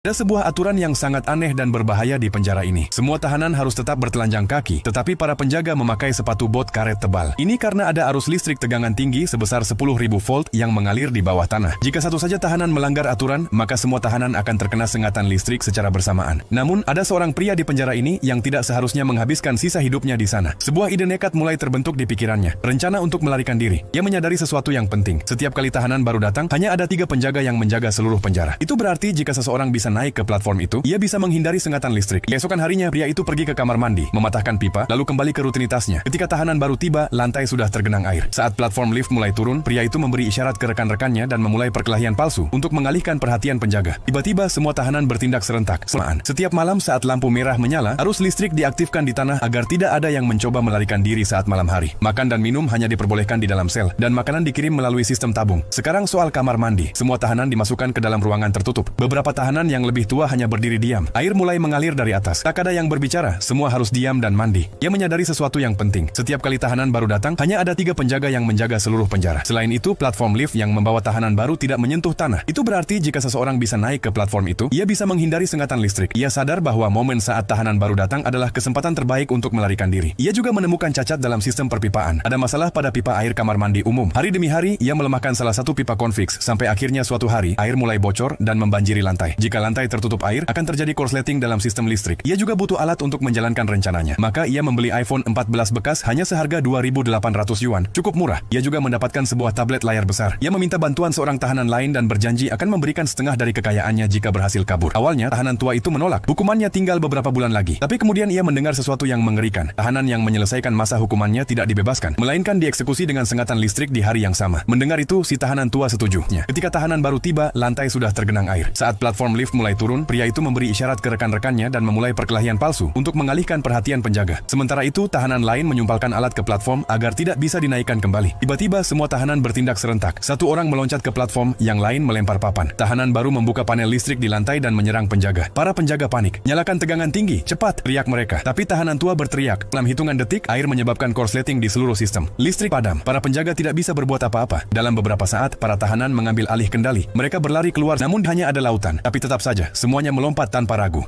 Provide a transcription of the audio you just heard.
Ada sebuah aturan yang sangat aneh dan berbahaya di penjara ini. Semua tahanan harus tetap bertelanjang kaki, tetapi para penjaga memakai sepatu bot karet tebal. Ini karena ada arus listrik tegangan tinggi sebesar 10.000 volt yang mengalir di bawah tanah. Jika satu saja tahanan melanggar aturan, maka semua tahanan akan terkena sengatan listrik secara bersamaan. Namun, ada seorang pria di penjara ini yang tidak seharusnya menghabiskan sisa hidupnya di sana. Sebuah ide nekat mulai terbentuk di pikirannya. Rencana untuk melarikan diri. Ia menyadari sesuatu yang penting. Setiap kali tahanan baru datang, hanya ada 3 penjaga yang menjaga seluruh penjara. Itu berarti jika seseorang bisa naik ke platform itu, ia bisa menghindari sengatan listrik. Keesokan harinya, pria itu pergi ke kamar mandi, mematahkan pipa, lalu kembali ke rutinitasnya. Ketika tahanan baru tiba, lantai sudah tergenang air. Saat platform lift mulai turun, pria itu memberi isyarat ke rekan-rekannya dan memulai perkelahian palsu untuk mengalihkan perhatian penjaga. Tiba-tiba, semua tahanan bertindak serentak. Setiap malam saat lampu merah menyala, arus listrik diaktifkan di tanah agar tidak ada yang mencoba melarikan diri saat malam hari. Makan dan minum hanya diperbolehkan di dalam sel, dan makanan dikirim melalui sistem tabung. Sekarang soal kamar mandi. Semua tahanan dimasukkan ke dalam ruangan tertutup. Beberapa tahanan yang lebih tua hanya berdiri diam. Air mulai mengalir dari atas. Tak ada yang berbicara, semua harus diam dan mandi. Ia menyadari sesuatu yang penting. Setiap kali tahanan baru datang, hanya ada 3 penjaga yang menjaga seluruh penjara. Selain itu, platform lift yang membawa tahanan baru tidak menyentuh tanah. Itu berarti jika seseorang bisa naik ke platform itu, ia bisa menghindari sengatan listrik. Ia sadar bahwa momen saat tahanan baru datang adalah kesempatan terbaik untuk melarikan diri. Ia juga menemukan cacat dalam sistem perpipaan. Ada masalah pada pipa air kamar mandi umum. Hari demi hari, ia melemahkan salah satu pipa konfiks, sampai akhirnya suatu hari, air mulai bocor dan membanjiri lantai. Jika lantai tertutup air, akan terjadi korsleting dalam sistem listrik. Ia juga butuh alat untuk menjalankan rencananya. Maka ia membeli iPhone 14 bekas hanya seharga 2.800 yuan. Cukup murah. Ia juga mendapatkan sebuah tablet layar besar. Ia meminta bantuan seorang tahanan lain dan berjanji akan memberikan setengah dari kekayaannya jika berhasil kabur. Awalnya, tahanan tua itu menolak. Hukumannya tinggal beberapa bulan lagi. Tapi kemudian ia mendengar sesuatu yang mengerikan. Tahanan yang menyelesaikan masa hukumannya tidak dibebaskan, melainkan dieksekusi dengan sengatan listrik di hari yang sama. Mendengar itu, si tahanan tua setuju. Ketika tahanan baru tiba, lantai sudah tergenang air. Saat platform lift mulai turun, pria itu memberi isyarat ke rekan-rekannya dan memulai perkelahian palsu untuk mengalihkan perhatian penjaga. Sementara itu, tahanan lain menyumpalkan alat ke platform agar tidak bisa dinaikkan kembali. Tiba-tiba, semua tahanan bertindak serentak. Satu orang meloncat ke platform, yang lain melempar papan. Tahanan baru membuka panel listrik di lantai dan menyerang penjaga. Para penjaga panik. Nyalakan tegangan tinggi, cepat, teriak mereka. Tapi tahanan tua berteriak. Dalam hitungan detik, air menyebabkan korsleting di seluruh sistem. Listrik padam. Para penjaga tidak bisa berbuat apa-apa. Dalam beberapa saat, para tahanan mengambil alih kendali. Mereka berlari keluar, namun hanya ada lautan. Tapi tetap saja, semuanya melompat tanpa ragu.